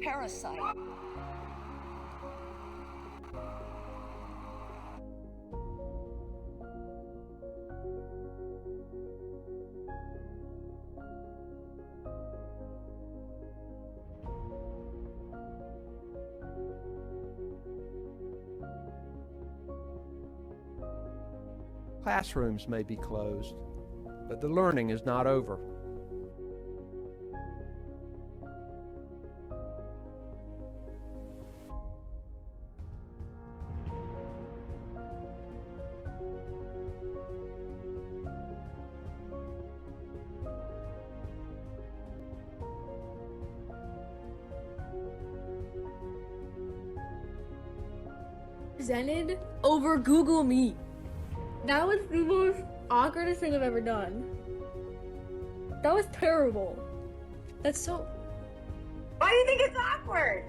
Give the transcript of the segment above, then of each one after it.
parasite. Classrooms may be closed, but the learning is not over. Presented over Google Meet. That was the most awkwardest thing I've ever done. That was terrible. That's so... Why do you think it's awkward?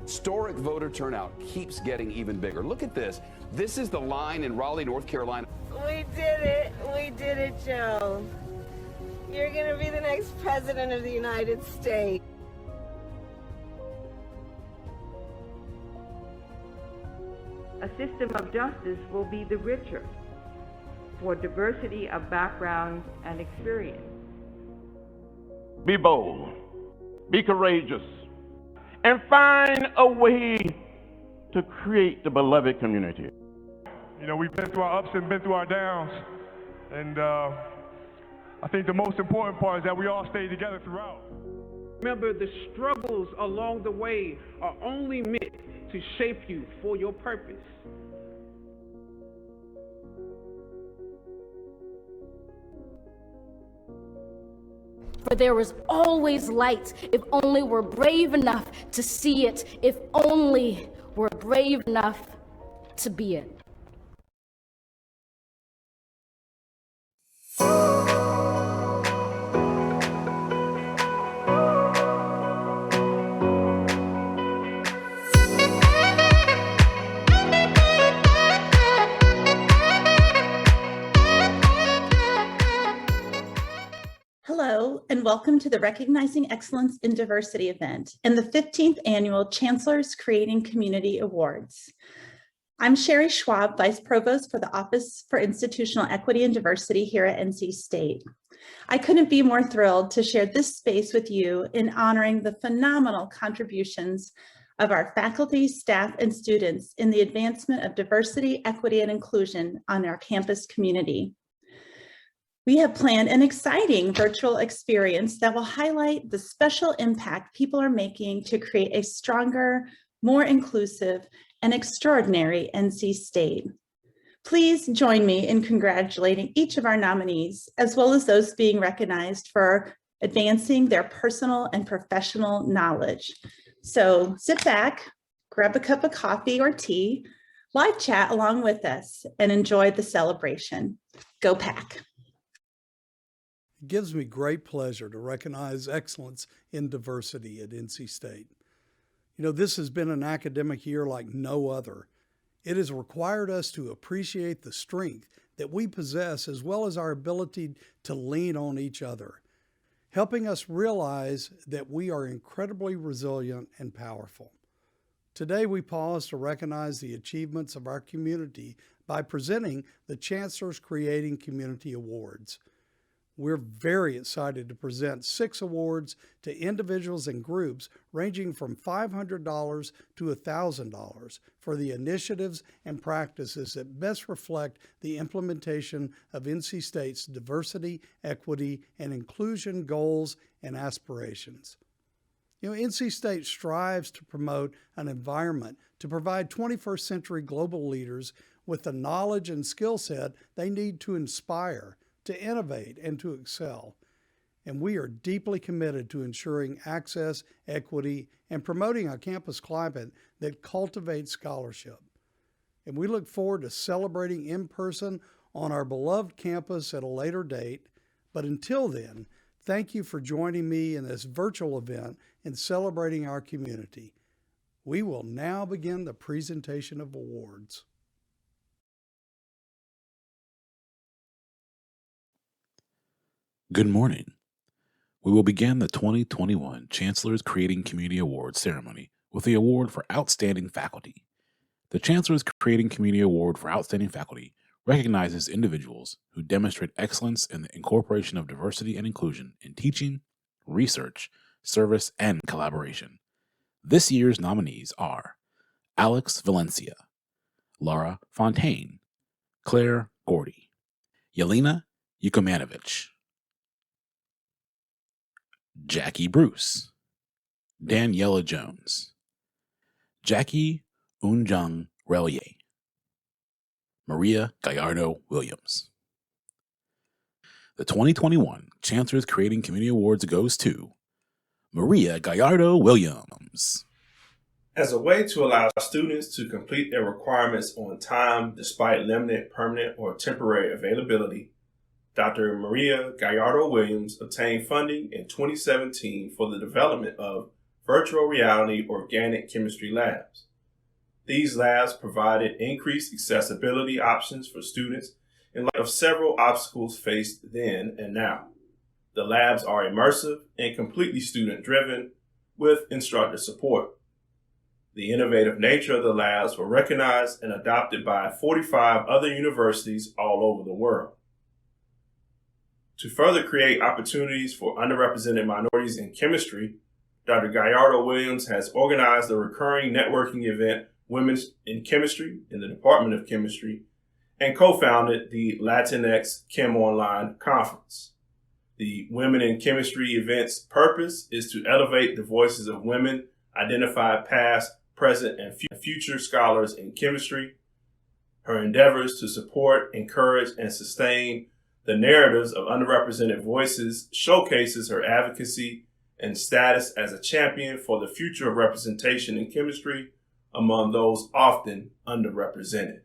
Historic voter turnout keeps getting even bigger. Look at this. This is the line in Raleigh, North Carolina. We did it. We did it, Joe. You're going to be the next president of the United States. A system of justice will be the richer for diversity of backgrounds and experience. Be bold, be courageous, and find a way to create the beloved community. You know, we've been through our ups and been through our downs, and I think the most important part is that we all stay together throughout. Remember, the struggles along the way are only meant to shape you for your purpose. For there is always light if only we're brave enough to see it, if only we're brave enough to be it. Hello, and welcome to the Recognizing Excellence in Diversity event and the 15th Annual Chancellor's Creating Community Awards. I'm Sherry Schwab, Vice Provost for the Office for Institutional Equity and Diversity here at NC State. I couldn't be more thrilled to share this space with you in honoring the phenomenal contributions of our faculty, staff, and students in the advancement of diversity, equity, and inclusion on our campus community. We have planned an exciting virtual experience that will highlight the special impact people are making to create a stronger, more inclusive, and extraordinary NC State. Please join me in congratulating each of our nominees, as well as those being recognized for advancing their personal and professional knowledge. So sit back, grab a cup of coffee or tea, live chat along with us, and enjoy the celebration. Go Pack. It gives me great pleasure to recognize excellence in diversity at NC State. You know, this has been an academic year like no other. It has required us to appreciate the strength that we possess as well as our ability to lean on each other, helping us realize that we are incredibly resilient and powerful. Today, we pause to recognize the achievements of our community by presenting the Chancellor's Creating Community Awards. We're very excited to present 6 awards to individuals and groups ranging from $500 to $1,000 for the initiatives and practices that best reflect the implementation of NC State's diversity, equity, and inclusion goals and aspirations. NC State strives to promote an environment to provide 21st century global leaders with the knowledge and skill set they need to inspire, to innovate, and to excel. And we are deeply committed to ensuring access, equity, and promoting a campus climate that cultivates scholarship. And we look forward to celebrating in person on our beloved campus at a later date. But until then, thank you for joining me in this virtual event and celebrating our community. We will now begin the presentation of awards. Good morning. We will begin the 2021 Chancellor's Creating Community Awards ceremony with the award for Outstanding Faculty. The Chancellor's Creating Community Award for Outstanding Faculty recognizes individuals who demonstrate excellence in the incorporation of diversity and inclusion in teaching, research, service, and collaboration. This year's nominees are Alex Valencia, Laura Fontaine, Claire Gordy, Yelena Yukomanovich, Jackie Bruce, Daniela Jones, Jackie Unjung Relier, Maria Gallardo Williams. The 2021 Chancellor's Creating Community Awards goes to Maria Gallardo Williams. As a way to allow students to complete their requirements on time despite limited permanent or temporary availability, Dr. Maria Gallardo Williams obtained funding in 2017 for the development of virtual reality organic chemistry labs. These labs provided increased accessibility options for students in light of several obstacles faced then and now. The labs are immersive and completely student-driven with instructor support. The innovative nature of the labs were recognized and adopted by 45 other universities all over the world. To further create opportunities for underrepresented minorities in chemistry, Dr. Gallardo Williams has organized the recurring networking event Women in Chemistry in the Department of Chemistry and co-founded the Latinx Chem Online Conference. The Women in Chemistry event's purpose is to elevate the voices of women, identify past, present, and future scholars in chemistry. Her endeavors to support, encourage, and sustain the narratives of underrepresented voices showcases her advocacy and status as a champion for the future of representation in chemistry among those often underrepresented.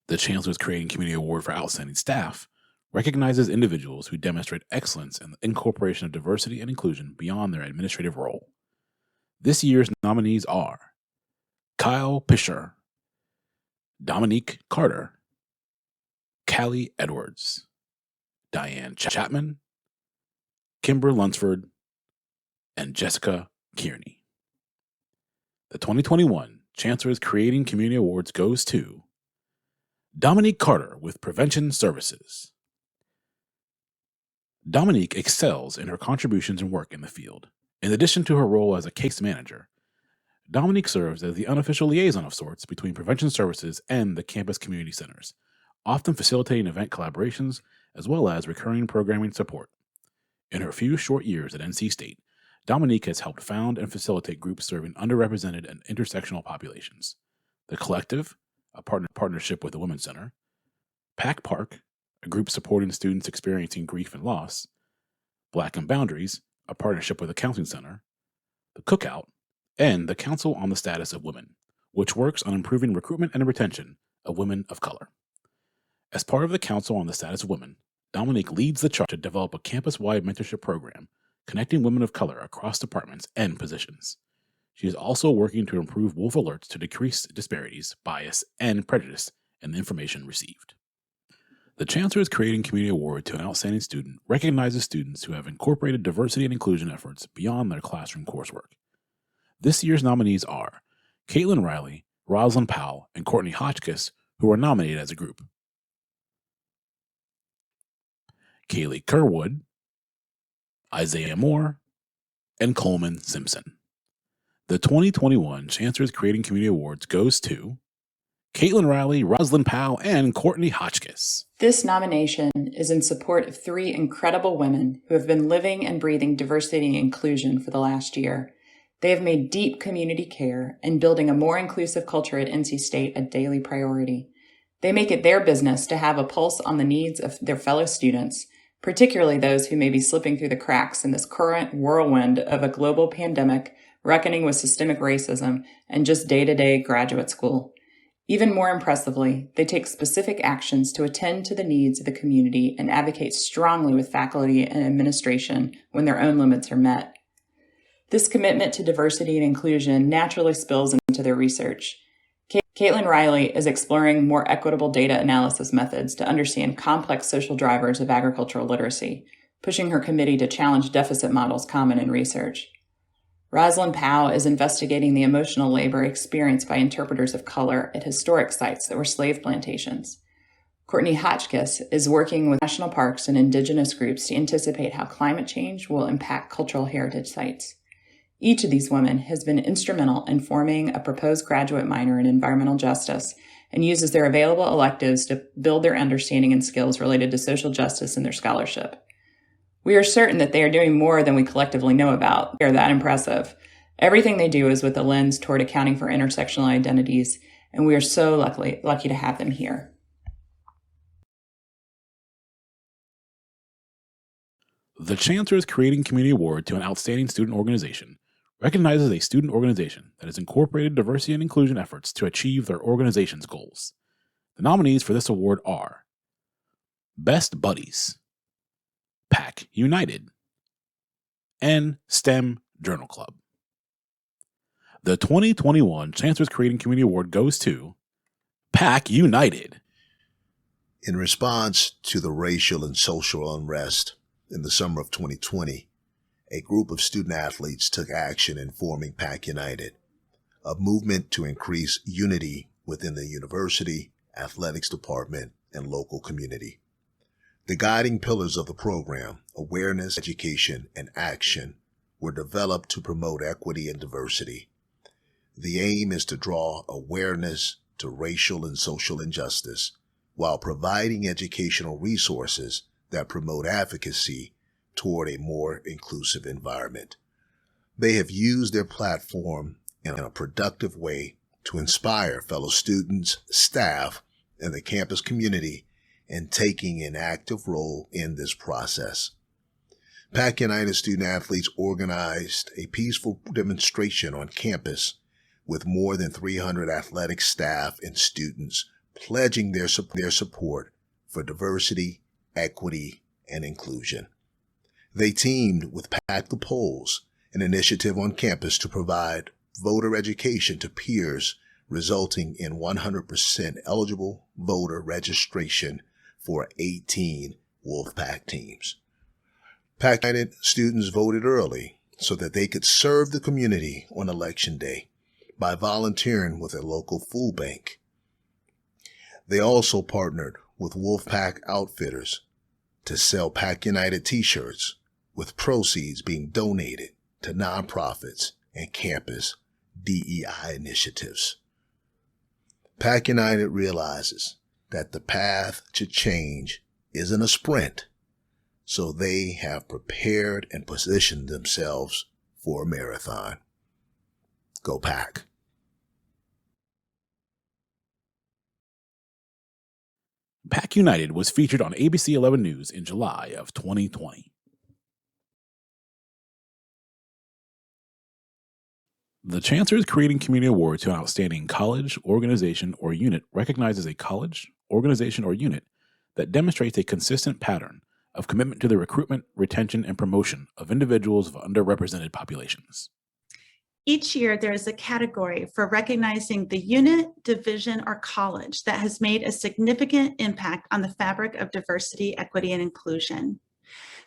The Chancellor's Creating Community Award for Outstanding Staff recognizes individuals who demonstrate excellence in the incorporation of diversity and inclusion beyond their administrative role. This year's nominees are Kyle Pisher, Dominique Carter, Callie Edwards, Diane Chapman, Kimber Lunsford, and Jessica Kearney. The 2021 Chancellor's Creating Community Awards goes to Dominique Carter with Prevention Services. Dominique excels in her contributions and work in the field. In addition to her role as a case manager, Dominique serves as the unofficial liaison of sorts between prevention services and the campus community centers, often facilitating event collaborations as well as recurring programming support. In her few short years at NC State, Dominique has helped found and facilitate groups serving underrepresented and intersectional populations. The Collective, a partnership with the Women's Center, Pack Park, a group supporting students experiencing grief and loss, Black and Boundaries, a partnership with the Counseling Center, the Cookout, and the Council on the Status of Women, which works on improving recruitment and retention of women of color. As part of the Council on the Status of Women, Dominique leads the charge to develop a campus-wide mentorship program connecting women of color across departments and positions. She is also working to improve Wolf alerts to decrease disparities, bias, and prejudice in the information received. The Chancellor's Creating Community Award to an Outstanding Student recognizes students who have incorporated diversity and inclusion efforts beyond their classroom coursework. This year's nominees are Caitlin Riley, Rosalind Powell, and Courtney Hotchkiss, who were nominated as a group. Kaylee Kerwood, Isaiah Moore, and Coleman Simpson. The 2021 Chancellor's Creating Community Awards goes to Caitlin Riley, Rosalind Powell, and Courtney Hotchkiss. This nomination is in support of 3 incredible women who have been living and breathing diversity and inclusion for the last year. They have made deep community care and building a more inclusive culture at NC State a daily priority. They make it their business to have a pulse on the needs of their fellow students, particularly those who may be slipping through the cracks in this current whirlwind of a global pandemic, reckoning with systemic racism, and just day-to-day graduate school. Even more impressively, they take specific actions to attend to the needs of the community and advocate strongly with faculty and administration when their own limits are met. This commitment to diversity and inclusion naturally spills into their research. Caitlin Riley is exploring more equitable data analysis methods to understand complex social drivers of agricultural literacy, pushing her committee to challenge deficit models common in research. Rosalind Powell is investigating the emotional labor experienced by interpreters of color at historic sites that were slave plantations. Courtney Hotchkiss is working with national parks and indigenous groups to anticipate how climate change will impact cultural heritage sites. Each of these women has been instrumental in forming a proposed graduate minor in environmental justice and uses their available electives to build their understanding and skills related to social justice in their scholarship. We are certain that they are doing more than we collectively know about. They are that impressive. Everything they do is with a lens toward accounting for intersectional identities, and we are so lucky to have them here. The Chancellor's Creating Community Award to an Outstanding Student Organization recognizes a student organization that has incorporated diversity and inclusion efforts to achieve their organization's goals. The nominees for this award are Best Buddies, PAC United, and STEM Journal Club. The 2021 Chancellor's Creating Community Award goes to PAC United. In response to the racial and social unrest in the summer of 2020, a group of student athletes took action in forming PAC United, a movement to increase unity within the university, athletics department, and local community. The guiding pillars of the program, awareness, education, and action, were developed to promote equity and diversity. The aim is to draw awareness to racial and social injustice while providing educational resources that promote advocacy toward a more inclusive environment. They have used their platform in a productive way to inspire fellow students, staff, and the campus community in taking an active role in this process. PAC United student athletes organized a peaceful demonstration on campus with more than 300 athletic staff and students pledging their support for diversity, equity, and inclusion. They teamed with Pack the Polls, an initiative on campus to provide voter education to peers, resulting in 100% eligible voter registration for 18 Wolfpack teams. PAC United students voted early so that they could serve the community on Election Day by volunteering with a local food bank. They also partnered with Wolfpack Outfitters to sell PAC United t-shirts, with proceeds being donated to nonprofits and campus DEI initiatives. PAC United realizes that the path to change isn't a sprint, so they have prepared and positioned themselves for a marathon. Go PAC. PAC United was featured on ABC 11 News in July of 2020. The Chancellor's Creating Community Award to an Outstanding College, Organization, or Unit recognizes a college, organization, or unit that demonstrates a consistent pattern of commitment to the recruitment, retention, and promotion of individuals of underrepresented populations. Each year, there is a category for recognizing the unit, division, or college that has made a significant impact on the fabric of diversity, equity, and inclusion.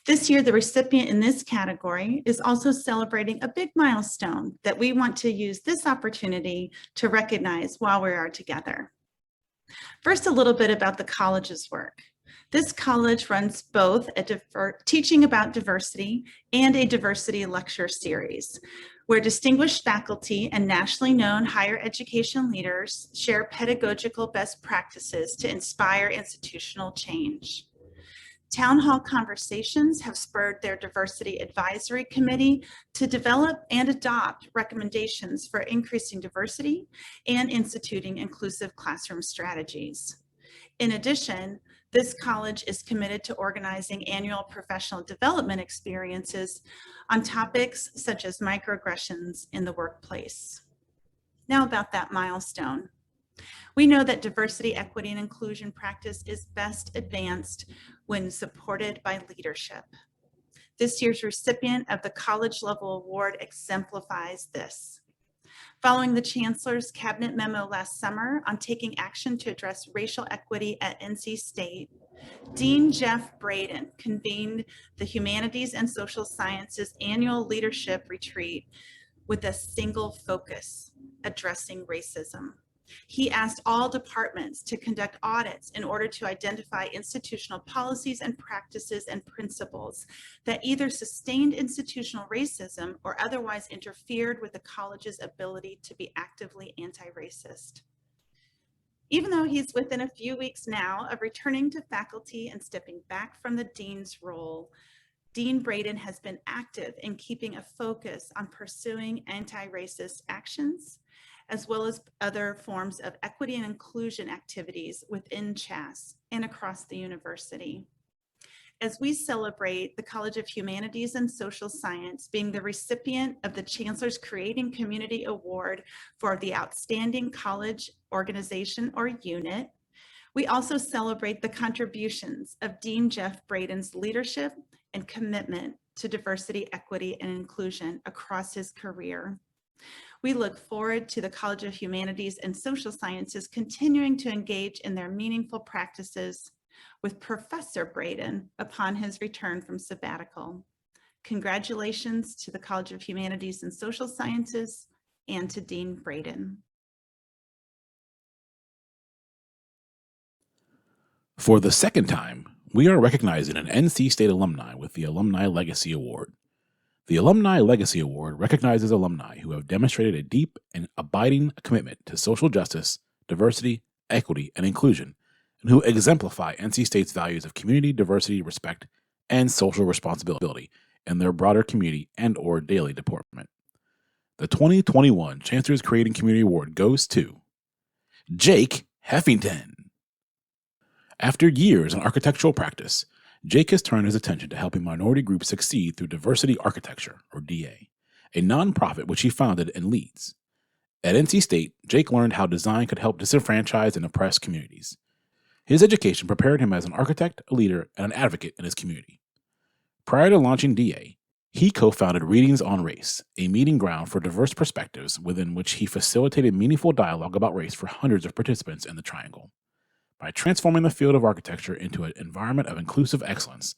This year, the recipient in this category is also celebrating a big milestone that we want to use this opportunity to recognize while we are together. First, a little bit about the college's work. This college runs both a teaching about diversity and a diversity lecture series, where distinguished faculty and nationally known higher education leaders share pedagogical best practices to inspire institutional change. Town hall conversations have spurred their diversity advisory committee to develop and adopt recommendations for increasing diversity and instituting inclusive classroom strategies. In addition, this college is committed to organizing annual professional development experiences on topics such as microaggressions in the workplace. Now about that milestone. We know that diversity, equity, and inclusion practice is best advanced when supported by leadership. This year's recipient of the college level award exemplifies this. Following the Chancellor's cabinet memo last summer on taking action to address racial equity at NC State, Dean Jeff Braden convened the Humanities and Social Sciences annual leadership retreat with a single focus: addressing racism. He asked all departments to conduct audits in order to identify institutional policies and practices and principles that either sustained institutional racism or otherwise interfered with the college's ability to be actively anti-racist. Even though he's within a few weeks now of returning to faculty and stepping back from the dean's role, Dean Braden has been active in keeping a focus on pursuing anti-racist actions, as well as other forms of equity and inclusion activities within CHAS and across the university. As we celebrate the College of Humanities and Social Science being the recipient of the Chancellor's Creating Community Award for the Outstanding College Organization or Unit, we also celebrate the contributions of Dean Jeff Braden's leadership and commitment to diversity, equity, and inclusion across his career. We look forward to the College of Humanities and Social Sciences continuing to engage in their meaningful practices with Professor Braden upon his return from sabbatical. Congratulations to the College of Humanities and Social Sciences and to Dean Braden. For the second time, we are recognizing an NC State alumni with the Alumni Legacy Award. The Alumni Legacy Award recognizes alumni who have demonstrated a deep and abiding commitment to social justice, diversity, equity, and inclusion, and who exemplify NC State's values of community, diversity, respect, and social responsibility in their broader community and/or daily deportment. The 2021 Chancellor's Creating Community Award goes to Jake Heffington. After years in architectural practice, Jake has turned his attention to helping minority groups succeed through Diversity Architecture, or DA, a nonprofit which he founded and leads. At NC State, Jake learned how design could help disenfranchised and oppressed communities. His education prepared him as an architect, a leader, and an advocate in his community. Prior to launching DA, he co-founded Readings on Race, a meeting ground for diverse perspectives within which he facilitated meaningful dialogue about race for hundreds of participants in the Triangle. By transforming the field of architecture into an environment of inclusive excellence,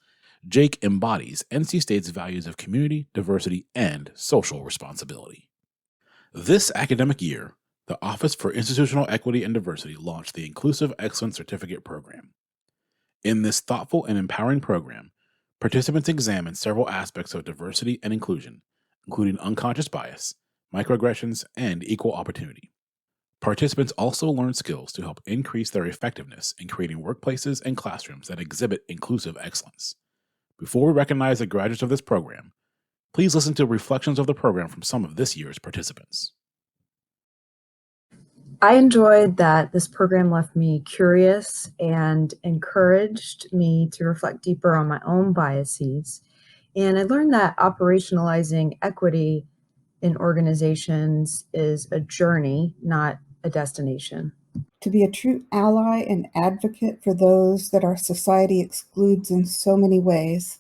Jake embodies NC State's values of community, diversity, and social responsibility. This academic year, the Office for Institutional Equity and Diversity launched the Inclusive Excellence Certificate Program. In this thoughtful and empowering program, participants examine several aspects of diversity and inclusion, including unconscious bias, microaggressions, and equal opportunity. Participants also learn skills to help increase their effectiveness in creating workplaces and classrooms that exhibit inclusive excellence. Before we recognize the graduates of this program, please listen to reflections of the program from some of this year's participants. I enjoyed that this program left me curious and encouraged me to reflect deeper on my own biases. And I learned that operationalizing equity in organizations is a journey, not a destination. To be a true ally and advocate for those that our society excludes in so many ways,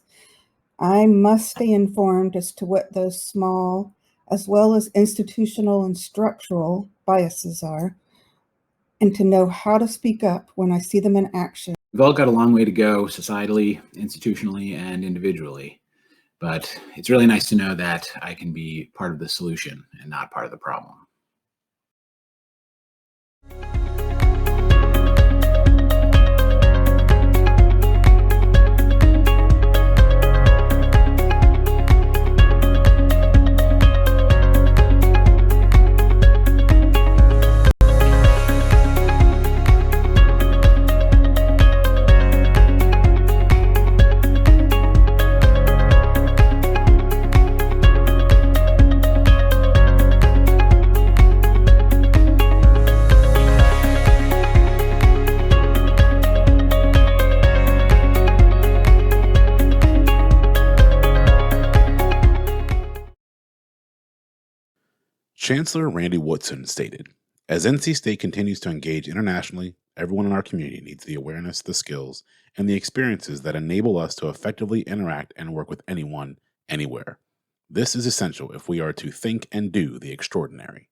I must stay informed as to what those small, as well as institutional and structural biases are, and to know how to speak up when I see them in action. We've all got a long way to go societally, institutionally, and individually. But it's really nice to know that I can be part of the solution and not part of the problem. Chancellor Randy Woodson stated, "As NC State continues to engage internationally, everyone in our community needs the awareness, the skills, and the experiences that enable us to effectively interact and work with anyone, anywhere. This is essential if we are to think and do the extraordinary."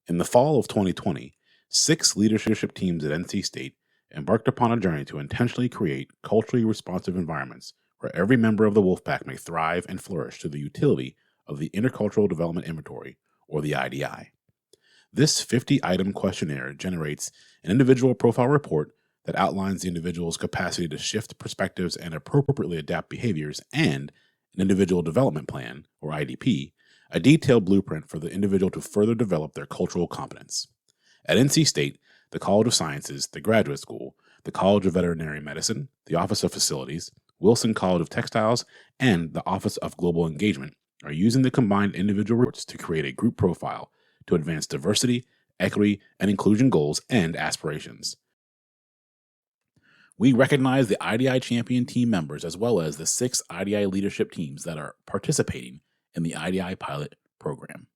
In the fall of 2020, 6 leadership teams at NC State embarked upon a journey to intentionally create culturally responsive environments where every member of the Wolfpack may thrive and flourish to the utility of the Intercultural Development Inventory, or the IDI. This 50-item questionnaire generates an individual profile report that outlines the individual's capacity to shift perspectives and appropriately adapt behaviors, and an individual development plan, or IDP, a detailed blueprint for the individual to further develop their cultural competence. At NC State, the College of Sciences, the Graduate School, the College of Veterinary Medicine, the Office of Facilities, Wilson College of Textiles, and the Office of Global Engagement are using the combined individual reports to create a group profile to advance diversity, equity, and inclusion goals and aspirations. We recognize the IDI champion team members as well as the 6 IDI leadership teams that are participating in the IDI pilot program.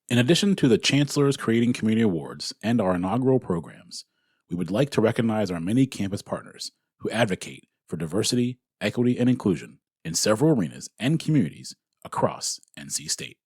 In addition to the Chancellor's Creating Community Awards and our inaugural programs, we would like to recognize our many campus partners who advocate for diversity, equity, and inclusion in several arenas and communities across NC State.